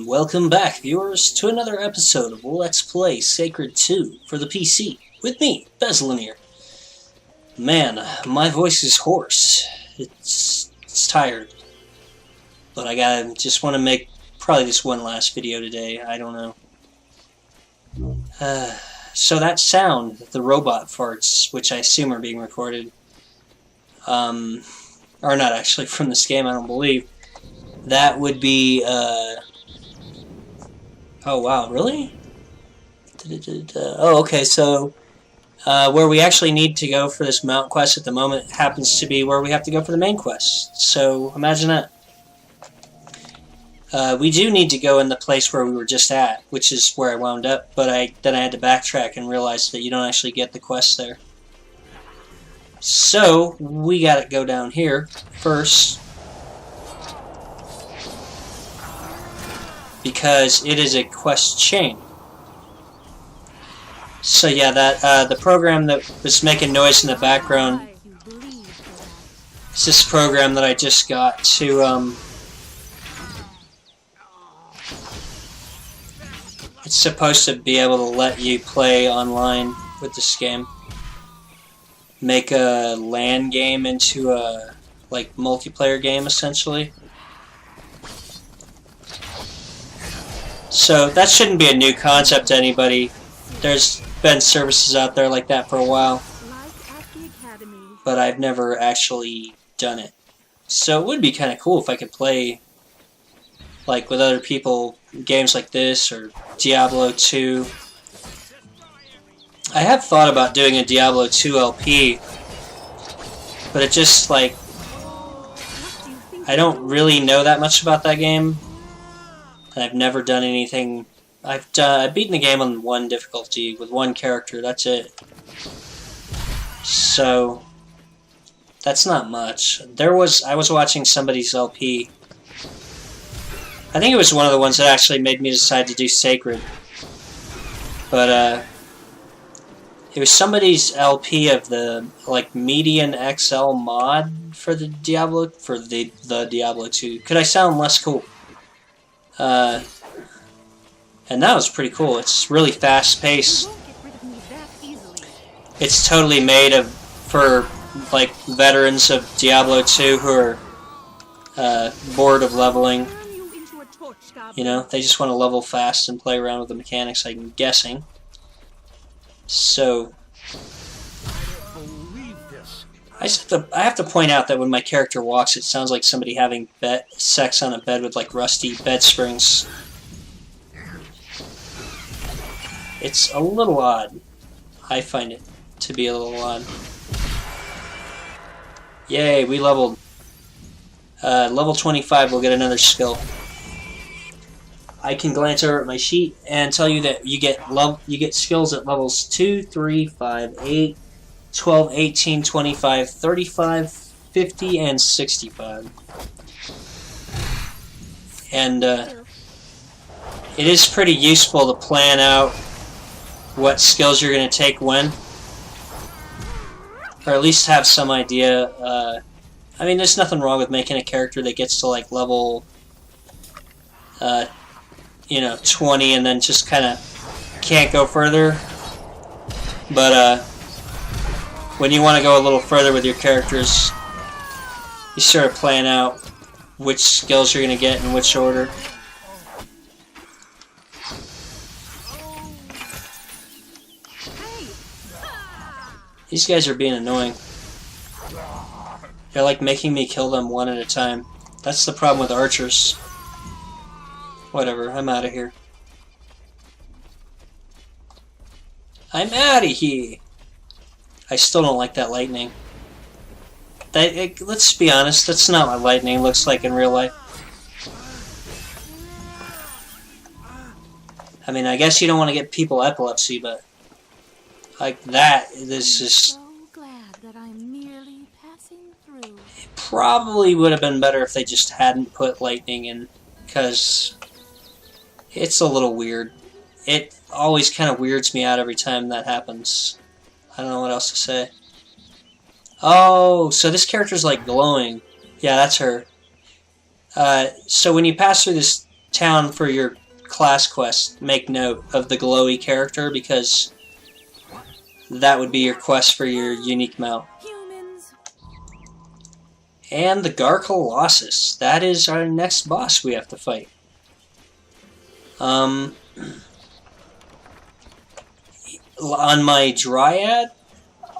Welcome back, viewers, to another episode of Let's Play Sacred 2 for the PC, with me, Bezlonir. Man, my voice is hoarse. It's tired. But I just want to make probably just one last video today, I don't know. So that sound, the robot farts, which I assume are being recorded, are not actually from this game, I don't believe. That would be, oh wow, really? Oh, okay, so, where we actually need to go for this mount quest at the moment happens to be where we have to go for the main quest. So, imagine that. We do need to go in the place where we were just at, which is where I wound up, but then I had to backtrack and realize that you don't actually get the quest there. So, we gotta go down here first, because it is a quest chain. So yeah, that the program that was making noise in the background is this program that I just got to, it's supposed to be able to let you play online with this game. Make a LAN game into a, like, multiplayer game, essentially. So that shouldn't be a new concept to anybody. There's been services out there like that for a while, but I've never actually done it. So it would be kind of cool if I could play, like, with other people, games like this or Diablo 2. I have thought about doing a Diablo 2 LP, but it just, like, I don't really know that much about that game. And I've never done anything. I've beaten the game on one difficulty with one character. That's it. So that's not much. I was watching somebody's LP. I think it was one of the ones that actually made me decide to do Sacred. But it was somebody's LP of the Median XL mod for the Diablo Diablo 2. Could I sound less cool? And that was pretty cool. It's really fast-paced. It's totally made for like veterans of Diablo 2 who are bored of leveling. You know, they just want to level fast and play around with the mechanics, I'm guessing. So I have to point out that when my character walks, it sounds like somebody having sex on a bed with, like, rusty bed springs. It's a little odd. I find it to be a little odd. Yay, we leveled. Level 25, we'll get another skill. I can glance over at my sheet and tell you that you get skills at levels 2, 3, 5, 8, 12, 18, 25, 35, 50, and 65. And it is pretty useful to plan out what skills you're going to take when. Or at least have some idea. I mean, there's nothing wrong with making a character that gets to, like, level 20 and then just kind of can't go further. But when you want to go a little further with your characters, you start planning out which skills you're going to get in which order. These guys are being annoying. They're like making me kill them one at a time. That's the problem with archers. Whatever, I'm out of here. I'm out of here! I still don't like that lightning. Let's be honest, that's not what lightning looks like in real life. I mean, I guess you don't want to get people epilepsy, but like that, this is... It probably would have been better if they just hadn't put lightning in, because it's a little weird. It always kind of weirds me out every time that happens. I don't know what else to say. Oh, so this character's like glowing. Yeah, that's her. So when you pass through this town for your class quest, make note of the glowy character, because that would be your quest for your unique mount. And the Colossus. That is our next boss we have to fight. On my Dryad,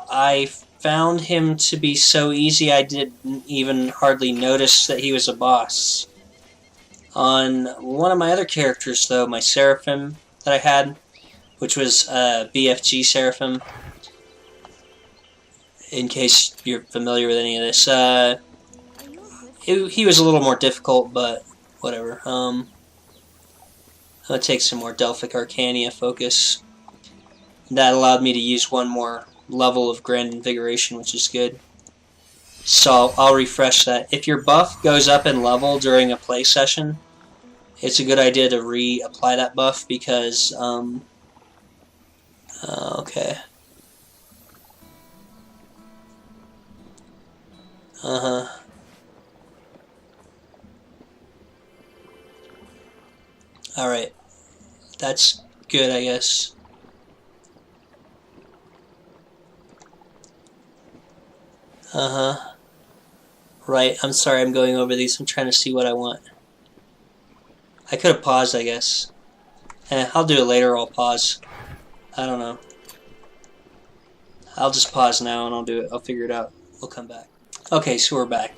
I found him to be so easy I didn't even hardly notice that he was a boss. On one of my other characters, though, my Seraphim that I had, which was BFG Seraphim, in case you're familiar with any of this, he was a little more difficult, but whatever. I'm going to take some more Delphic Arcania focus. That allowed me to use one more level of Grand Invigoration, which is good. So I'll refresh that. If your buff goes up in level during a play session, it's a good idea to reapply that buff, because, okay. Alright. That's good, I guess. Right, I'm sorry I'm going over these. I'm trying to see what I want. I could have paused, I guess. I'll do it later, I'll pause. I don't know. I'll just pause now and I'll do it. I'll figure it out. We'll come back. Okay, so we're back.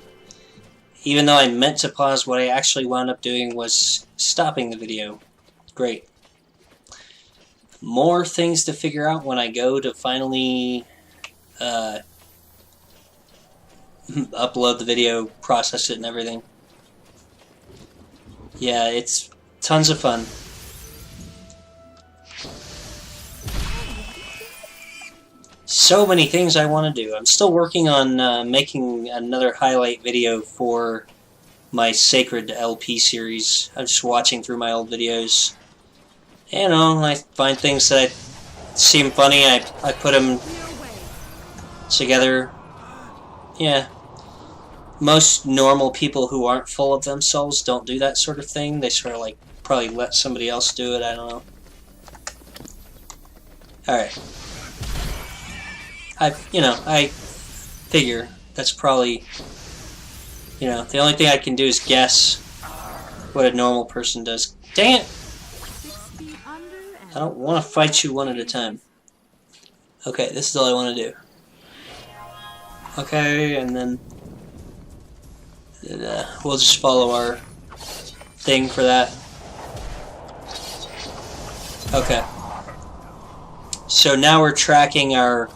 Even though I meant to pause, what I actually wound up doing was stopping the video. Great. More things to figure out when I go to finally upload the video, process it and everything. Yeah, it's tons of fun. So many things I want to do. I'm still working on making another highlight video for my Sacred LP series. I'm just watching through my old videos. You know, I find things that seem funny, I put them together. Yeah. Most normal people who aren't full of themselves don't do that sort of thing. They sort of like probably let somebody else do it, I don't know. Alright. I figure that's probably, the only thing I can do is guess what a normal person does. Dang it! I don't want to fight you one at a time. Okay, this is all I want to do. Okay, and then we'll just follow our thing for that. Okay. So now we're tracking our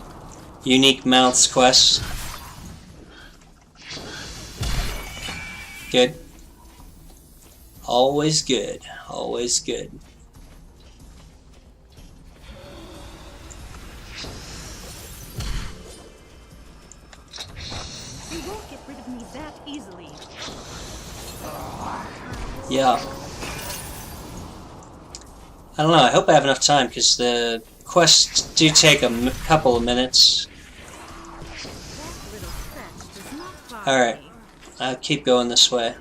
unique mounts quest. Good. Always good. Always good. You won't get rid of me that easily. Yeah. I don't know. I hope I have enough time, because the quests do take a couple of minutes. Alright. I'll keep going this way.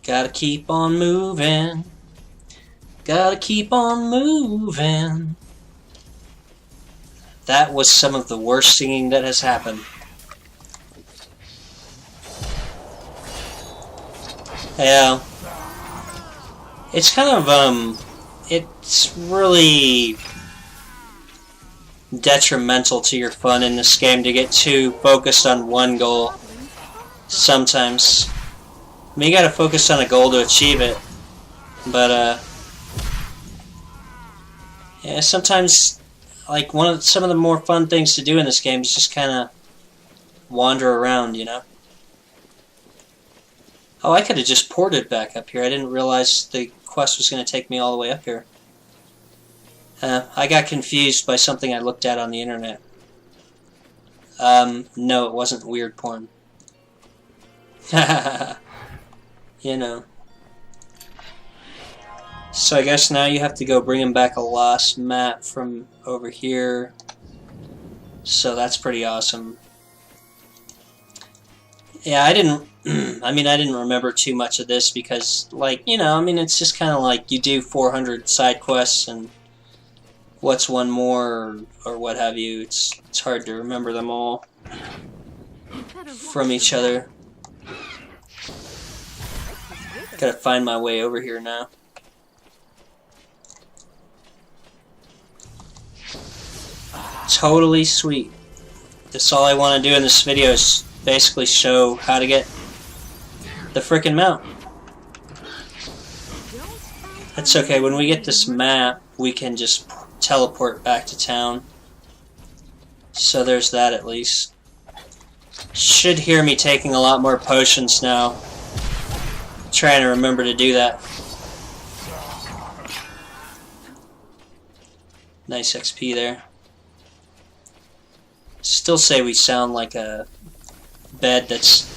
Gotta keep on moving. Gotta keep on moving. That was some of the worst singing that has happened. Yeah. It's kind of, it's really detrimental to your fun in this game to get too focused on one goal. Sometimes. I mean, you gotta focus on a goal to achieve it. But, yeah, sometimes, like, some of the more fun things to do in this game is just kind of wander around, Oh, I could have just ported back up here. I didn't realize the quest was going to take me all the way up here. I got confused by something I looked at on the internet. No, it wasn't weird porn. So I guess now you have to go bring him back a lost map from over here. So that's pretty awesome. Yeah, I didn't I mean, I didn't remember too much of this because, like, you know, I mean, it's just kind of like you do 400 side quests and what's one more or what have you. It's hard to remember them all from each other. Gotta find my way over here now. Totally sweet. That's all I want to do in this video is basically show how to get the frickin' mount. That's okay, when we get this map, we can just teleport back to town. So there's that at least. Should hear me taking a lot more potions now. Trying to remember to do that. Nice XP there. Still say we sound like a bed that's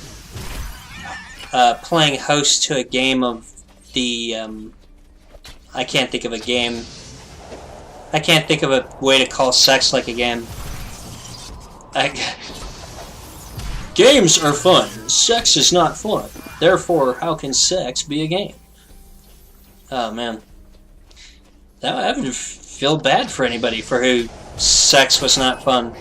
playing host to a game of the I can't think of a game. I can't think of a way to call sex like a game. Games are fun. Sex is not fun. Therefore, how can sex be a game? Oh man, I would feel bad for anybody for who sex was not fun.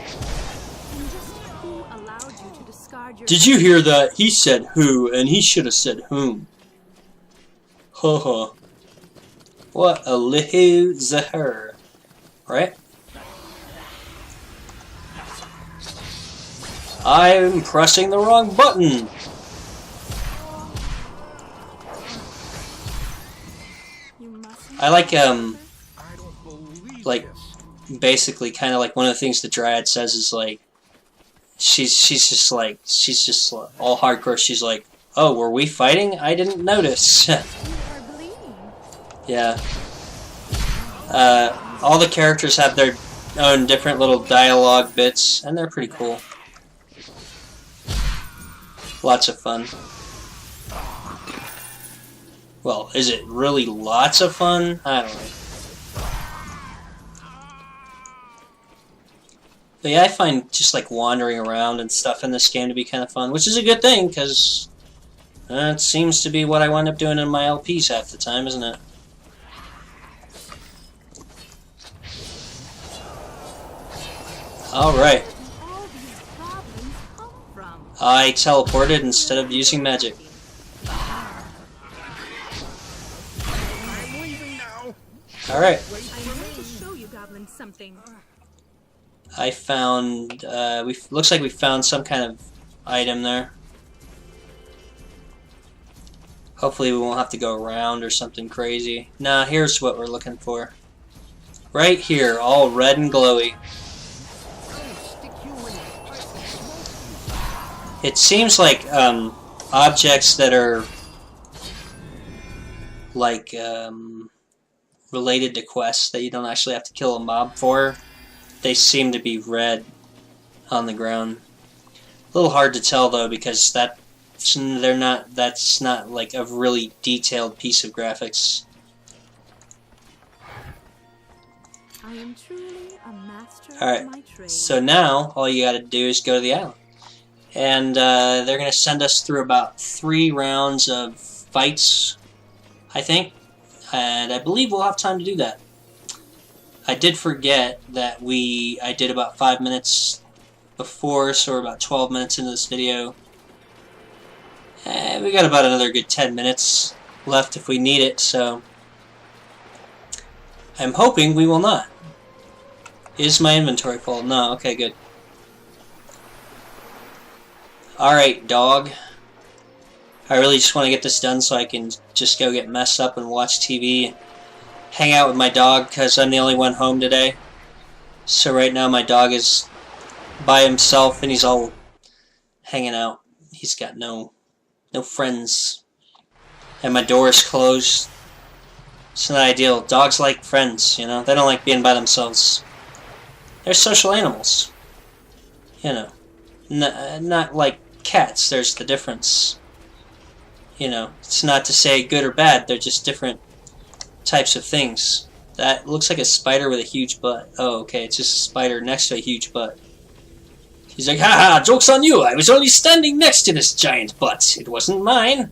Did you hear that? He said who, and he should have said whom. Ho ho. What a lihu zahur. Right? I'm pressing the wrong button. I like basically kind of like one of the things the Dryad says is like she's just all hardcore. She's like, oh, were we fighting? I didn't notice. Yeah. All the characters have their own different little dialogue bits, and they're pretty cool. Lots of fun. Well, is it really lots of fun? I don't know. But yeah, I find just like wandering around and stuff in this game to be kind of fun, which is a good thing, because it seems to be what I wind up doing in my LPs half the time, isn't it? Alright. I teleported instead of using magic. Alright. I found, looks like we found some kind of item there. Hopefully we won't have to go around or something crazy. Nah, here's what we're looking for. Right here, all red and glowy. It seems like objects that are like related to quests that you don't actually have to kill a mob for, they seem to be red on the ground. A little hard to tell though, because that's not like a really detailed piece of graphics. I am truly a master of my trade. So now all you gotta do is go to the island. And they're going to send us through about 3 rounds of fights, I think. And I believe we'll have time to do that. I did forget that I did about 5 minutes before, so we're about 12 minutes into this video. We got about another good 10 minutes left if we need it, so I'm hoping we will not. Is my inventory full? No, okay, good. Alright, dog. I really just want to get this done so I can just go get messed up and watch TV. Hang out with my dog because I'm the only one home today. So right now my dog is by himself and he's all hanging out. He's got no friends. And my door is closed. It's not ideal. Dogs like friends, you know. They don't like being by themselves. They're social animals. You know. Not like cats, there's the difference. You know, it's not to say good or bad, they're just different types of things. That looks like a spider with a huge butt. Oh, okay, it's just a spider next to a huge butt. He's like, haha, joke's on you. I was only standing next to this giant butt. It wasn't mine.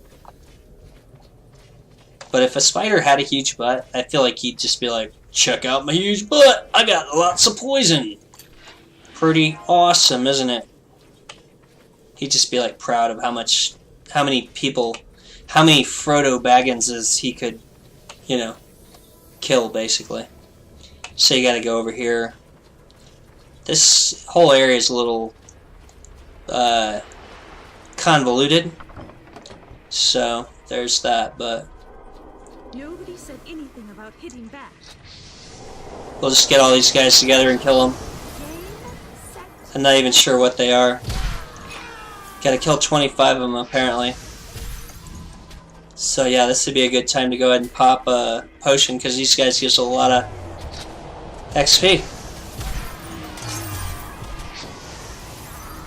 But if a spider had a huge butt, I feel like he'd just be like, check out my huge butt. I got lots of poison. Pretty awesome, isn't it? He'd just be like proud of how many Frodo Bagginses he could, you know, kill, basically. So you gotta go over here. This whole area is a little convoluted. So there's that, but Nobody said anything about hitting back. we'll just get all these guys together and kill them. I'm not even sure what they are. Gotta kill 25 of them, apparently. So yeah, this would be a good time to go ahead and pop a potion, because these guys give us a lot of XP.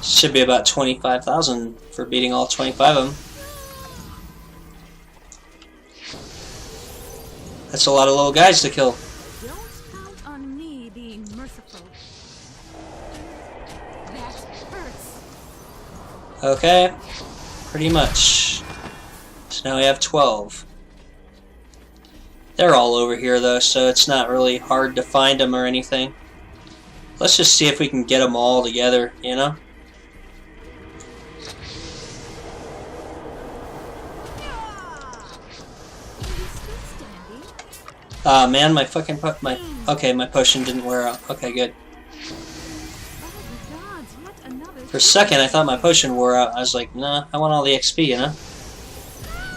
Should be about 25,000 for beating all 25 of them. That's a lot of little guys to kill. Don't count on me being merciful. That hurts. Okay, pretty much. So now we have 12. They're all over here though, so it's not really hard to find them or anything. Let's just see if we can get them all together, you know? Ah, man, my fucking my potion didn't wear out. Okay, good. For a second, I thought my potion wore out. I was like, nah, I want all the XP, you know?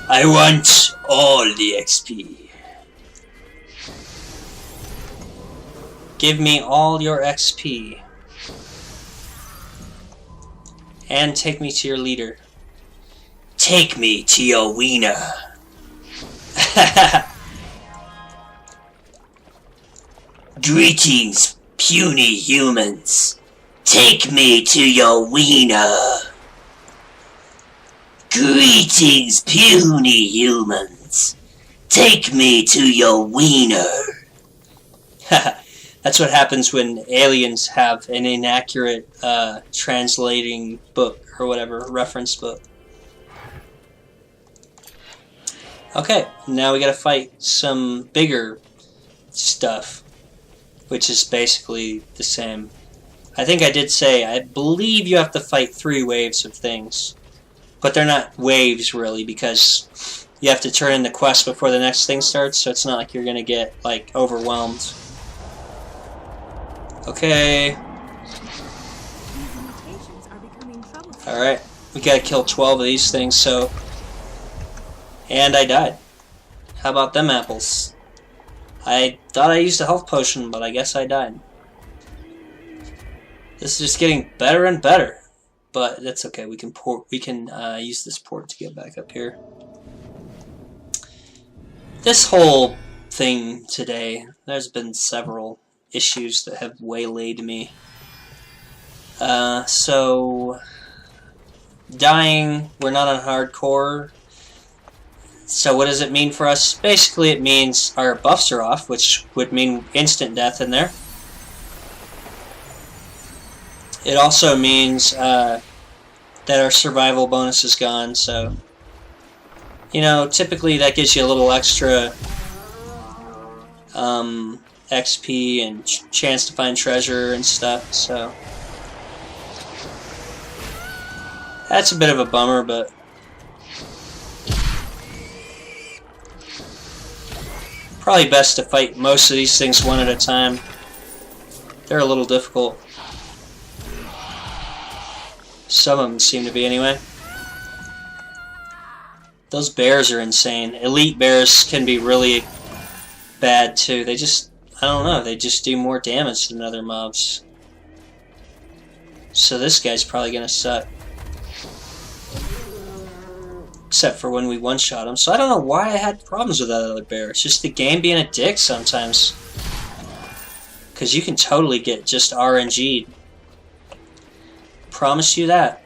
I want all the XP. Give me all your XP. And take me to your leader. Take me to your wiener. Greetings, puny humans. Take me to your wiener. Greetings, puny humans. Take me to your wiener. That's what happens when aliens have an inaccurate translating book or whatever, reference book. Okay, now we gotta fight some bigger stuff, which is basically the same. I think I did say, I believe you have to fight 3 waves of things. But they're not waves, really, because you have to turn in the quest before the next thing starts, so it's not like you're gonna get, like, overwhelmed. Okay. Alright, we gotta kill 12 of these things, so... And I died. How about them apples? I thought I used a health potion, but I guess I died. This is just getting better and better. But that's okay, we can use this port to get back up here. This whole thing today, there's been several issues that have waylaid me. So dying, we're not on hardcore. So what does it mean for us? Basically it means our buffs are off, which would mean instant death in there. It also means that our survival bonus is gone, so... You know, typically that gives you a little extra XP and chance to find treasure and stuff, so... That's a bit of a bummer, but... Probably best to fight most of these things one at a time. They're a little difficult. Some of them seem to be, anyway. Those bears are insane. Elite bears can be really bad, too. They just, I don't know, they just do more damage than other mobs. So this guy's probably gonna suck. Except for when we one-shot him. So I don't know why I had problems with that other bear. It's just the game being a dick sometimes. Because you can totally get just RNG'd. Promise you that.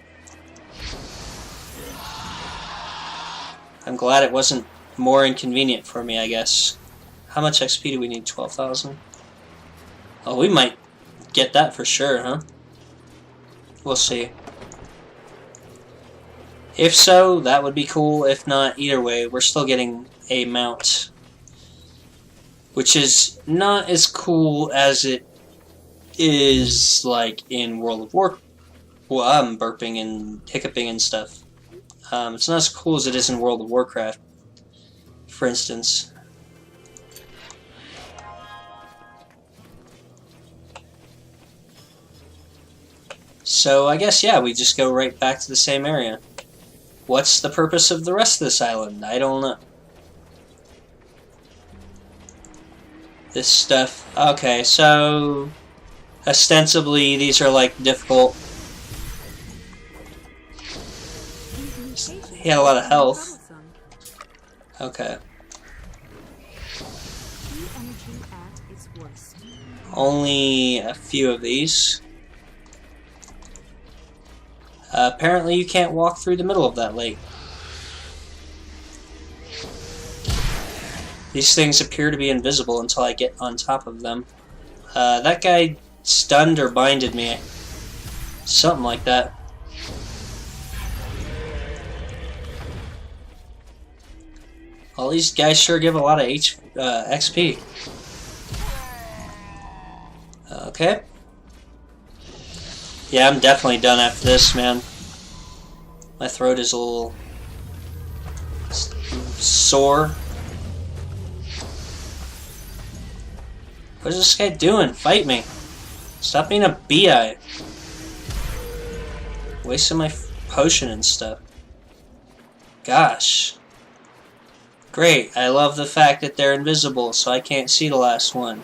I'm glad it wasn't more inconvenient for me, I guess. How much XP do we need? 12,000? Oh, we might get that for sure, huh? We'll see. If so, that would be cool. If not, either way, we're still getting a mount. Which is not as cool as it is like in World of Warcraft. Well, I'm burping and hiccuping and stuff. It's not as cool as it is in World of Warcraft, for instance. So I guess, yeah, we just go right back to the same area. What's the purpose of the rest of this island? I don't know. This stuff. Okay, so ostensibly these are like difficult. He had a lot of health. Okay. Only a few of these. Apparently you can't walk through the middle of that lake. These things appear to be invisible until I get on top of them. That guy stunned or binded me. Something like that. All these guys sure give a lot of XP. Okay. Yeah, I'm definitely done after this, man. My throat is a little sore. What is this guy doing? Fight me. Stop being a BI. Wasting my potion and stuff. Gosh. Great. I love the fact that they're invisible, so I can't see the last one.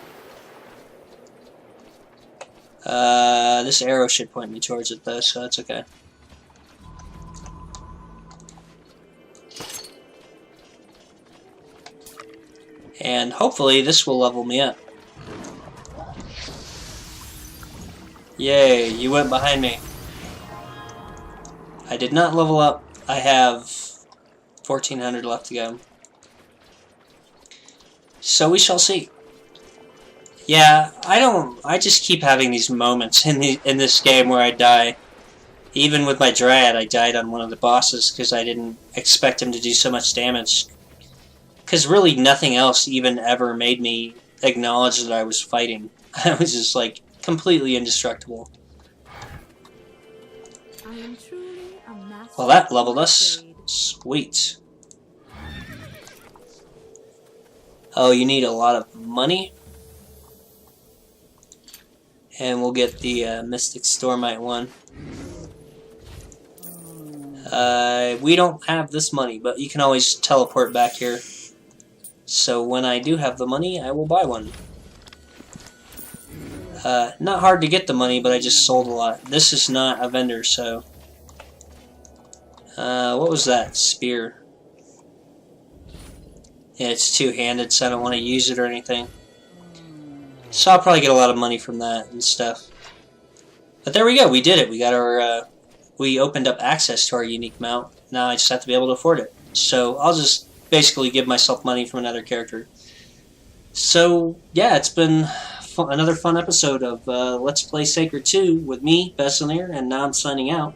This arrow should point me towards it though, so that's okay. And hopefully this will level me up. Yay, you went behind me. I did not level up. I have 1400 left to go. So we shall see. Yeah, I just keep having these moments in this game where I die. Even with my Dryad, I died on one of the bosses because I didn't expect him to do so much damage. Because really nothing else even ever made me acknowledge that I was fighting. I was just like completely indestructible. I am truly a master. Well, that leveled us. Sweet. Oh, you need a lot of money? And we'll get the Mystic Stormite one. We don't have this money, but you can always teleport back here. So when I do have the money, I will buy one. Not hard to get the money, but I just sold a lot. This is not a vendor, so... what was that? Spear. Yeah, it's two-handed, so I don't want to use it or anything. So I'll probably get a lot of money from that and stuff. But there we go, we did it. We got our, we opened up access to our unique mount. Now I just have to be able to afford it. So I'll just basically give myself money from another character. So yeah, it's been another fun episode of Let's Play Sacred 2 with me, Bezlonir, and now I'm signing out.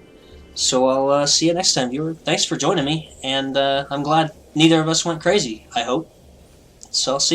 So I'll see you next time, viewer. Thanks for joining me, and I'm glad neither of us went crazy, I hope. So I'll see you